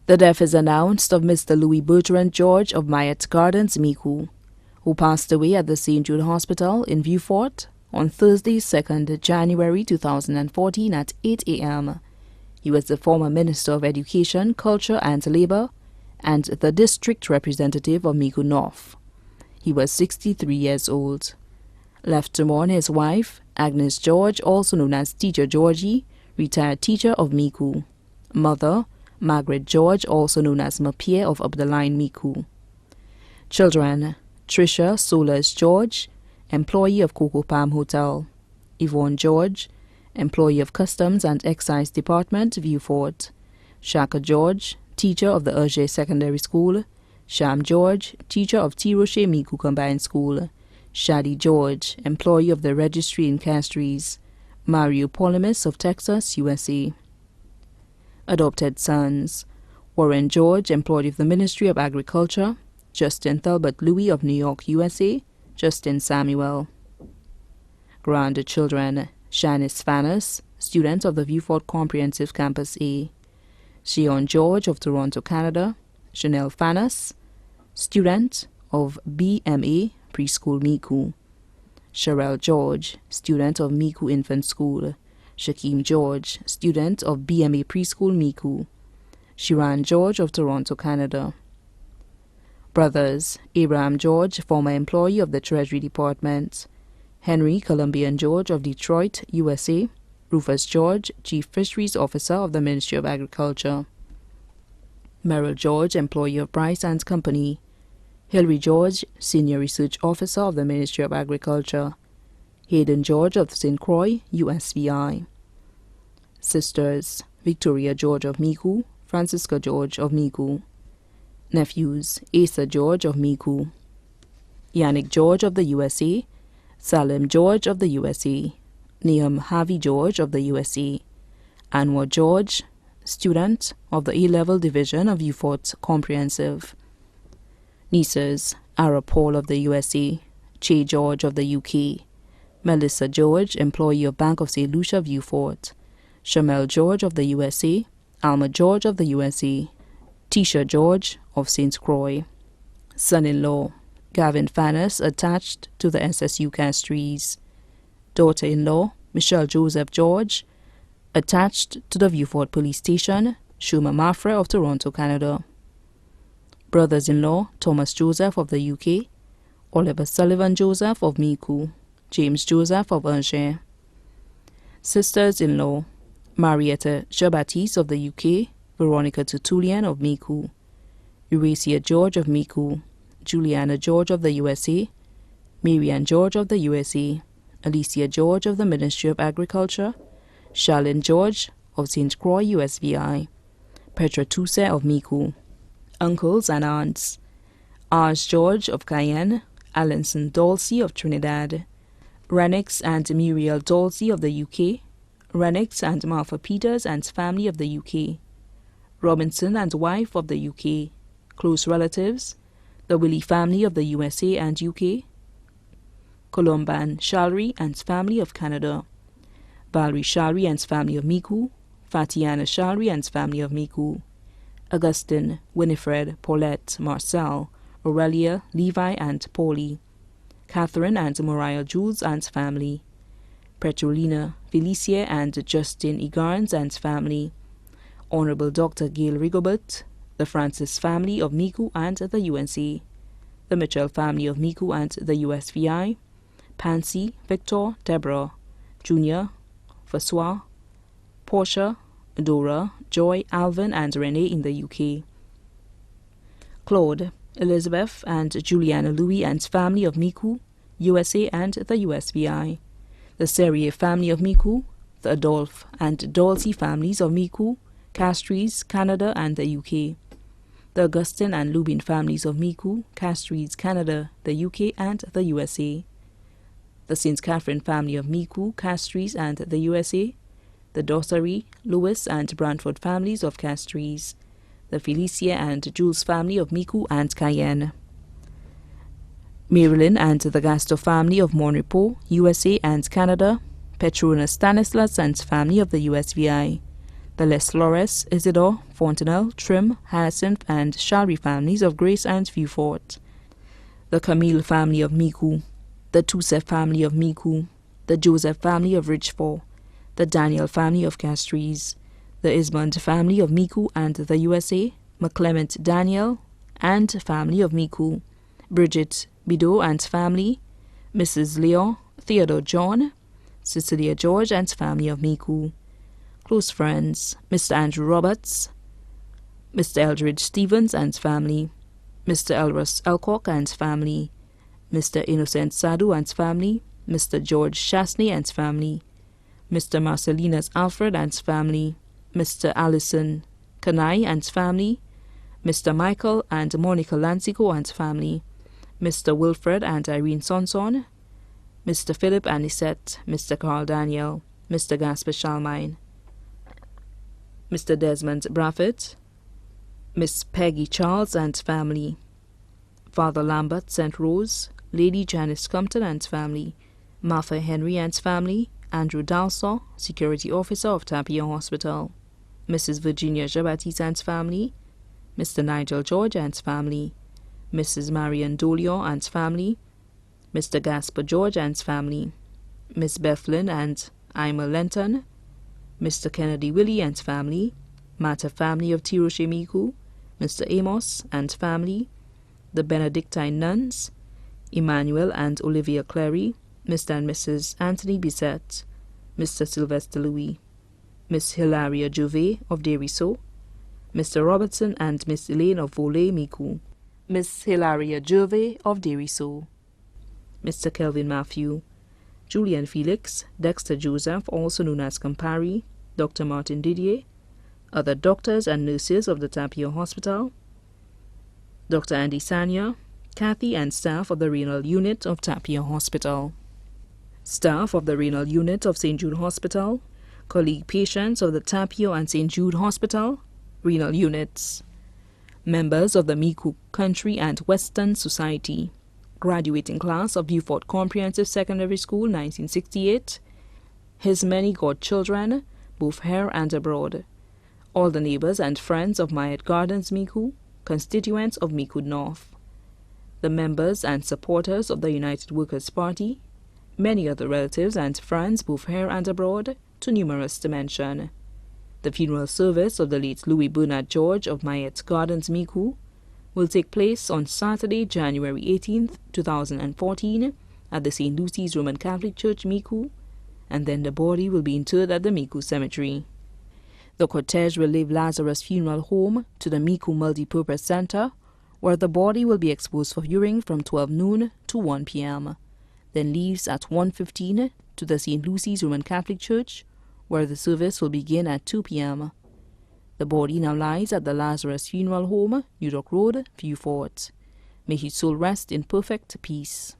The death is announced of Mr. Louis Bertrand George of Myatt Gardens, Micoud, who passed away at the St. Jude Hospital in Vieux Fort on Thursday, 2nd January 2014 at 8 a.m. He was the former Minister of Education, Culture and Labor and the District Representative of Micoud North. He was 63 years old. Left to mourn his wife, Agnes George, also known as Teacher Georgie, retired teacher of Micoud. Mother, Margaret George, also known as Mapierre of Up the Line, Micoud. Children, Tricia Solas George, employee of Cocoa Palm Hotel. Yvonne George, employee of Customs and Excise Department, Vieux Fort. Shaka George, teacher of the Urge Secondary School. Sham George, teacher of T. Rocher Micoud Combined School. Shadi George, employee of the Registry in Castries. Mario Polemis of Texas, USA. Adopted sons: Warren George, employee of the Ministry of Agriculture. Justin Thalbert Louis of New York, USA. Justin Samuel. Grandchildren: Shanice Fannis, student of the Vieux Fort Comprehensive Campus A. Shion George of Toronto, Canada. Chanel Fannis, student of BMA Preschool Micoud. Sherelle George, student of Micoud Infant School. Shakeem George, student of BMA Preschool Micoud. Shiran George of Toronto, Canada. Brothers: Abraham George, former employee of the Treasury Department. Henry Columbian George of Detroit, USA. Rufus George, Chief Fisheries Officer of the Ministry of Agriculture. Merrill George, employee of Bryce and Company. Hilary George, Senior Research Officer of the Ministry of Agriculture. Hayden George of St. Croix, USVI. Sisters: Victoria George of Micoud, Francisca George of Micoud. Nephews: Asa George of Micoud. Yannick George of the USA. Salim George of the USA. Nahum Harvey George of the USA. Anwar George, student of the A-Level Division of Vieux Fort Comprehensive. Nieces: Ara Paul of the USA. Che George of the UK. Melissa George, employee of Bank of St. Lucia, Vieux Fort. Shamel George of the USA. Alma George of the USA. Tisha George of St. Croix. Son-in-law: Gavin Fannis, attached to the SSU Castries. Daughter-in-law: Michelle Joseph George, attached to the Vieux Fort Police Station. Shuma Mafra of Toronto, Canada. Brothers-in-law: Thomas Joseph of the UK. Oliver Sullivan Joseph of Micoud. James Joseph of Angers. Sisters-in-law: Marietta Jean-Baptiste of the UK. Veronica Tertullian of Micoud. Eurasia George of Micoud. Juliana George of the USA. Marianne George of the USA. Alicia George of the Ministry of Agriculture. Charlene George of St. Croix, USVI. Petra Toussaint of Micoud. Uncles and aunts: Arj George of Cayenne. Alanson Dalsey of Trinidad. Renix and Muriel Dalsey of the UK. Renix and Martha Peters and family of the UK. Robinson and wife of the UK. Close relatives: the Willie family of the USA and UK. Columban Shalry and family of Canada. Valerie Shalry and family of Micoud. Fatiana Shalry and family of Micoud. Augustine, Winifred, Paulette, Marcel, Aurelia, Levi and Paulie. Catherine and Moriah Jules and family. Petrolina, Felicia and Justin Egarns and family. Honorable Dr. Gail Rigobert, the Francis family of Micoud and the UNC. The Mitchell family of Micoud and the USVI. Pansy, Victor, Deborah, Junior, François, Portia, Dora, Joy, Alvin and Renee in the UK. Claude, Elizabeth and Juliana Louis and family of Micoud, USA and the USVI. The Serrier family of Micoud. The Adolphe and Dalsey families of Micoud, Castries, Canada and the UK. The Augustine and Lubin families of Micoud, Castries, Canada, the UK and the USA. The St. Catherine family of Micoud, Castries and the USA. The Dossary, Lewis and Brantford families of Castries. The Felicia and Jules family of Micoud and Cayenne. Marilyn and the Gaston family of Monrepo, USA and Canada. Petrona Stanislas and family of the USVI. The Les Flores, Isidore, Fontenelle, Trim, Hyacinth, and Shalry families of Grace and Vieux-Fort. The Camille family of Micoud, the Toussaint family of Micoud, the Joseph family of Richefort, the Daniel family of Castries, the Ismond family of Micoud and the USA, McClement Daniel and family of Micoud, Bridget Bidot and family, Mrs. Leon, Theodore John, Cecilia George and family of Micoud. Close friends, Mr. Andrew Roberts, Mr. Eldridge Stevens and family, Mr. Elrus Elcock and family, Mr. Innocent Sadu and family, Mr. George Chasney and family, Mr. Marcellinus Alfred and family, Mr. Allison Kanai and family, Mr. Michael and Monica Lancico and family, Mr. Wilfred and Irene Sonson, Mr. Philip Anisette, Mr. Carl Daniel, Mr. Gaspar Shalmine, Mr. Desmond Braffett, Miss Peggy Charles and family, Father Lambert St. Rose, Lady Janice Compton and family, Martha Henry and family, Andrew Dalsaw, Security Officer of Tapia Hospital, Mrs. Virginia Jabatis and family, Mr. Nigel George and family, Mrs. Marian Dolion and family, Mr. Gaspar George and family, Miss Bethlyn and Ima Lenton, Mr. Kennedy Willie and family, Mata family of Tiroche Micoud, Mr. Amos and family, the Benedictine nuns, Emmanuel and Olivia Clary, Mr. and Mrs. Anthony Bissett, Mr. Sylvester Louis, Miss Hilaria Juvet of Deriso, Mr. Robertson and Miss Elaine of Volée Micoud, Miss Hilaria Juvet of Deriso, Mr. Kelvin Matthew, Julian Felix, Dexter Joseph, also known as Campari, Dr. Martin Didier, other doctors and nurses of the Tapia Hospital, Dr. Andy Sanya, Kathy and staff of the renal unit of Tapia Hospital, staff of the renal unit of St. Jude Hospital, colleague patients of the Tapia and St. Jude Hospital, renal units, members of the Micoud Country and Western Society, graduating class of Beaufort Comprehensive Secondary School 1968, his many godchildren, both here and abroad, all the neighbors and friends of Mayet Gardens Micoud, constituents of Micoud North, the members and supporters of the United Workers' Party, many other relatives and friends both here and abroad, too numerous to mention. The funeral service of the late Louis Bernard George of Mayet Gardens Micoud will take place on Saturday, January 18th, 2014 at the St. Lucy's Roman Catholic Church, Micoud, and then the body will be interred at the Micoud Cemetery. The cortege will leave Lazarus Funeral Home to the Micoud Multipurpose Center, where the body will be exposed for viewing from 12 noon to 1 p.m., then leaves at 1:15 to the St. Lucy's Roman Catholic Church, where the service will begin at 2 p.m. The body now lies at the Lazarus Funeral Home, New York Road, Vieux-Fort. May his soul rest in perfect peace.